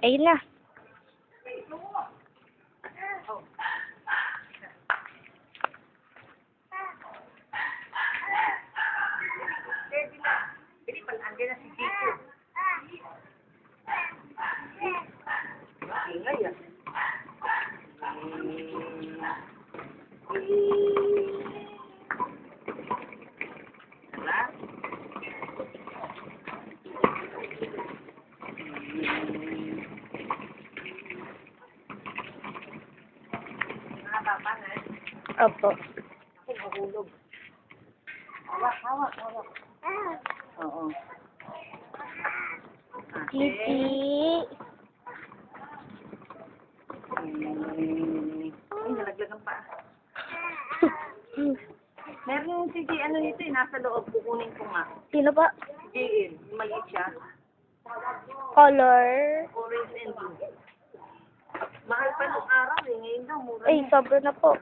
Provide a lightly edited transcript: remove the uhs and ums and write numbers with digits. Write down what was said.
Ayun na. Opo. Mahulog. Hawak. Oo. Kitty. Ay, nalaglagan pa. Meron si J, ano nito nasa loob, kukunin ko nga. Sino ba? JL, maliit siya. Color. Orange and blue. Mahal pa nung araw ngayon daw, mura. Ay, sobra na po.